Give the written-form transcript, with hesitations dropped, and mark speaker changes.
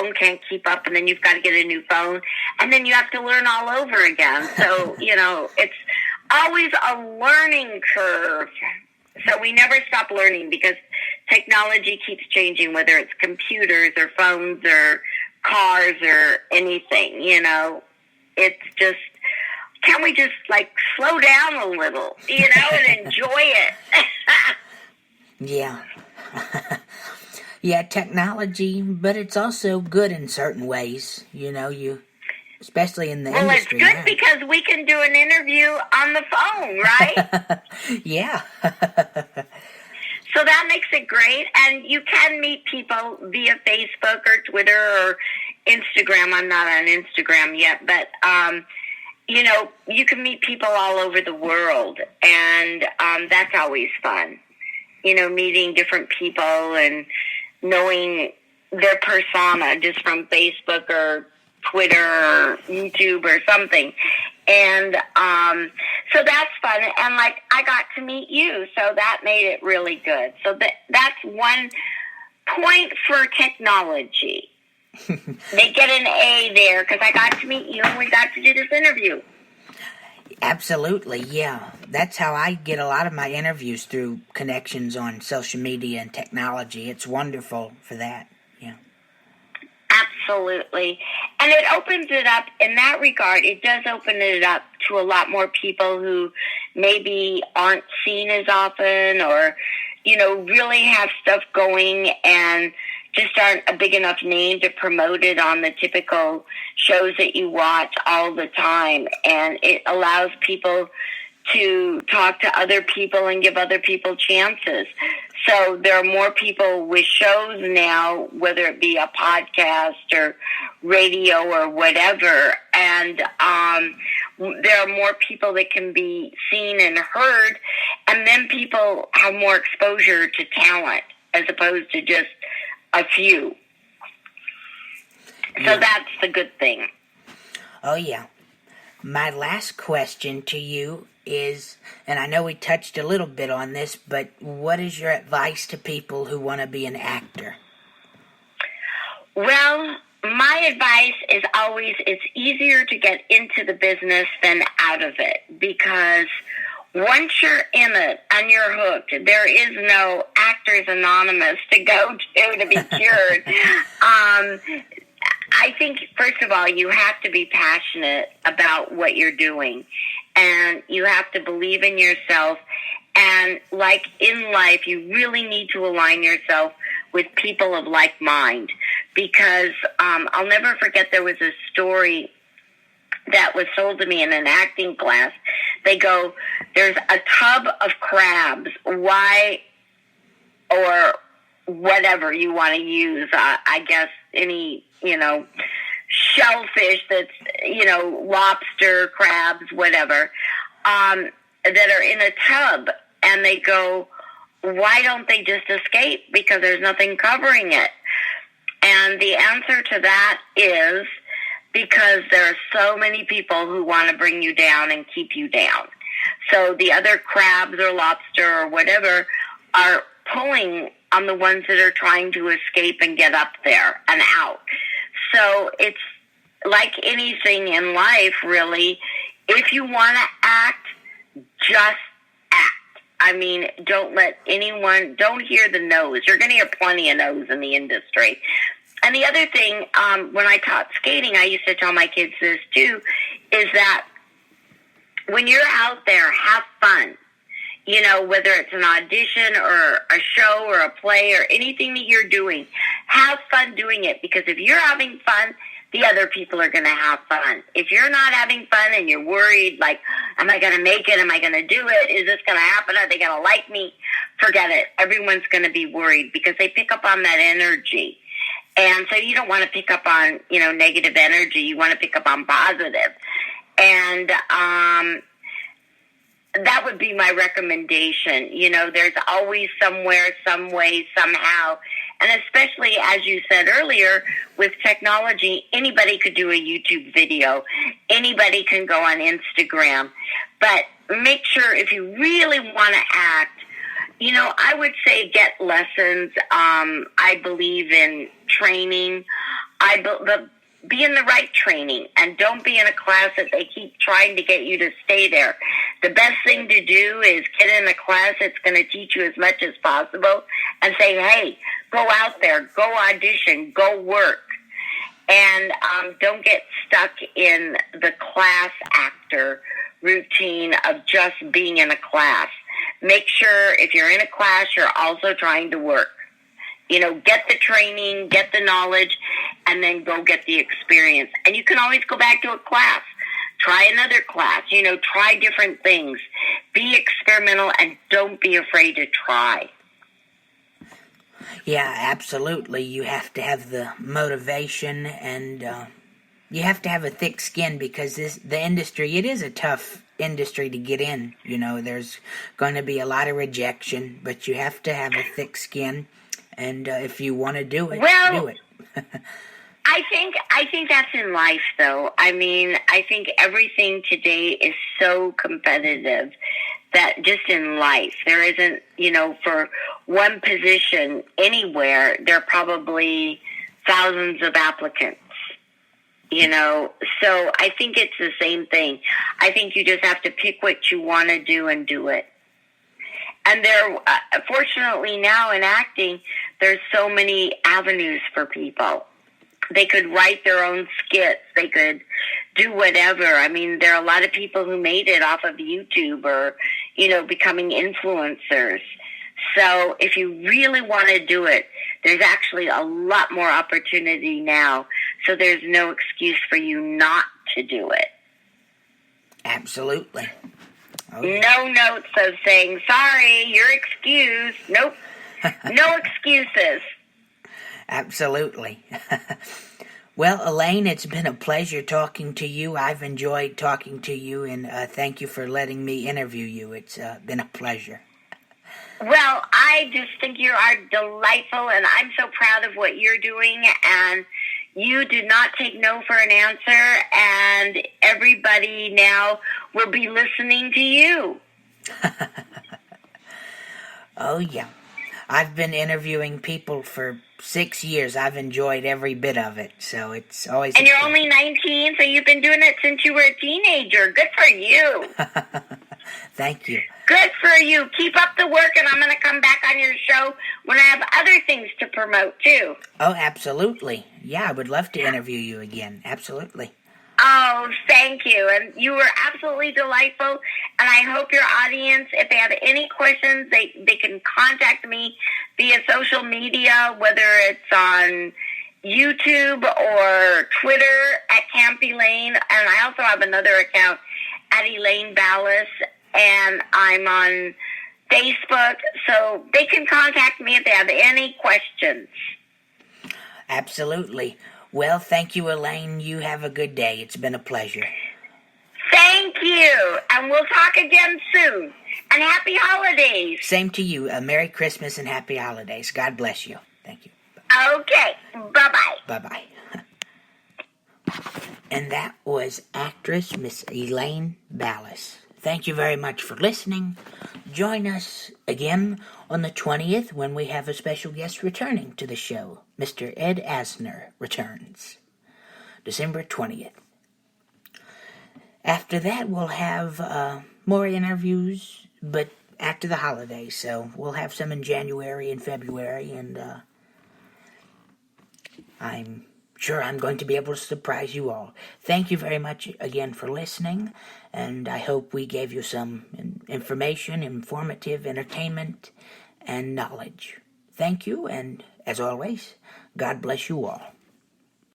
Speaker 1: phone can't keep up, and then you've got to get a new phone, and then you have to learn all over again. So, it's always a learning curve. So we never stop learning because technology keeps changing, whether it's computers or phones or cars or anything, It's just, can we just, slow down a little, and enjoy it?
Speaker 2: Yeah. Yeah, technology, but it's also good in certain ways, especially in the industry.
Speaker 1: Well, it's good because we can do an interview on the phone, right?
Speaker 2: Yeah.
Speaker 1: So that makes it great, and you can meet people via Facebook or Twitter or Instagram. I'm not on Instagram yet, but, you can meet people all over the world, and that's always fun. Meeting different people and knowing their persona just from Facebook or Twitter or YouTube or something. And so that's fun. And, I got to meet you, so that made it really good. So that's one point for technology. They get an A there because I got to meet you and we got to do this interview.
Speaker 2: Absolutely, yeah. That's how I get a lot of my interviews, through connections on social media and technology. It's wonderful for that, yeah.
Speaker 1: Absolutely. And it opens it up, in that regard, it does open it up to a lot more people who maybe aren't seen as often or, really have stuff going and just aren't a big enough name to promote it on the typical shows that you watch all the time. And it allows people to talk to other people and give other people chances. So there are more people with shows now, whether it be a podcast or radio or whatever. And there are more people that can be seen and heard. And then people have more exposure to talent as opposed to just a few. So that's the good thing.
Speaker 2: Oh, yeah. My last question to you is, and I know we touched a little bit on this, but what is your advice to people who want to be an actor?
Speaker 1: Well, my advice is always, it's easier to get into the business than out of it, because once you're in it and you're hooked, there is no Actors Anonymous to go to be cured. I think, first of all, you have to be passionate about what you're doing, and you have to believe in yourself. And like in life, you really need to align yourself with people of like mind, because I'll never forget, there was a story that was told to me in an acting class. They go, there's a tub of crabs. Why, or whatever you want to use, I guess any, shellfish that's, lobster, crabs, whatever, that are in a tub. And they go, why don't they just escape? Because there's nothing covering it. And the answer to that is because there are so many people who want to bring you down and keep you down. So the other crabs or lobster or whatever are pulling on the ones that are trying to escape and get up there and out. So it's like anything in life, really. If you want to act, just act. I mean, don't hear the no's. You're going to hear plenty of no's in the industry. And the other thing, when I taught skating, I used to tell my kids this too, is that when you're out there, have fun. Whether it's an audition or a show or a play or anything that you're doing, have fun doing it. Because if you're having fun, the other people are going to have fun. If you're not having fun and you're worried, like, am I going to make it? Am I going to do it? Is this going to happen? Are they going to like me? Forget it. Everyone's going to be worried because they pick up on that energy. And so you don't want to pick up on, negative energy. You want to pick up on positive. And that would be my recommendation. There's always somewhere, some way, somehow. And especially, as you said earlier, with technology, anybody could do a YouTube video. Anybody can go on Instagram. But make sure, if you really want to act, I would say get lessons. I believe in training. be in the right training, and don't be in a class that they keep trying to get you to stay there. The best thing to do is get in a class that's going to teach you as much as possible and say, hey, go out there, go audition, go work. And don't get stuck in the class actor routine of just being in a class. Make sure if you're in a class, you're also trying to work. Get the training, get the knowledge, and then go get the experience. And you can always go back to a class. Try another class. Try different things. Be experimental, and don't be afraid to try.
Speaker 2: Yeah, absolutely. You have to have the motivation, and you have to have a thick skin, because the industry, it is a tough industry to get in. There's going to be a lot of rejection, but you have to have a thick skin, and if you want to do it, do it.
Speaker 1: I think that's in life, though. I think everything today is so competitive that just in life, there isn't, for one position anywhere, there are probably thousands of applicants, So I think it's the same thing. I think you just have to pick what you want to do and do it. And fortunately now in acting, there's so many avenues for people. They could write their own skits. They could do whatever. There are a lot of people who made it off of YouTube or, becoming influencers. So if you really want to do it, there's actually a lot more opportunity now. So there's no excuse for you not to do it.
Speaker 2: Absolutely.
Speaker 1: Okay. No notes of saying, sorry, you're excused. Nope. No excuses.
Speaker 2: Absolutely. Well, Elaine, it's been a pleasure talking to you. I've enjoyed talking to you, and thank you for letting me interview you. It's been a pleasure.
Speaker 1: Well, I just think you are delightful, and I'm so proud of what you're doing, and you did not take no for an answer, and everybody now will be listening to you.
Speaker 2: Oh, yeah. I've been interviewing people for 6 years. I've enjoyed every bit of it, so it's always...
Speaker 1: And you're only 19, so you've been doing it since you were a teenager. Good for you.
Speaker 2: Thank you.
Speaker 1: Good for you. Keep up the work, and I'm going to come back on your show when I have other things to promote, too.
Speaker 2: Oh, absolutely. Yeah, I would love to interview you again. Absolutely.
Speaker 1: Oh, thank you. And you were absolutely delightful. And I hope your audience, if they have any questions, they can contact me via social media, whether it's on YouTube or Twitter at Camp Elaine. And I also have another account at Elaine Ballace. And I'm on Facebook. So they can contact me if they have any questions.
Speaker 2: Absolutely. Well, thank you, Elaine. You have a good day. It's been a pleasure.
Speaker 1: Thank you. And we'll talk again soon. And happy holidays.
Speaker 2: Same to you. A Merry Christmas and Happy Holidays. God bless you. Thank you.
Speaker 1: Okay. Bye-bye.
Speaker 2: Bye-bye. And that was actress Miss Elaine Ballace. Thank you very much for listening. Join us again on the 20th when we have a special guest returning to the show. Mr. Ed Asner returns. December 20th. After that, we'll have more interviews, but after the holidays. So we'll have some in January and February, and I'm sure I'm going to be able to surprise you all. Thank you very much again for listening, and I hope we gave you some information, informative entertainment, and knowledge. Thank you, and as always, God bless you all.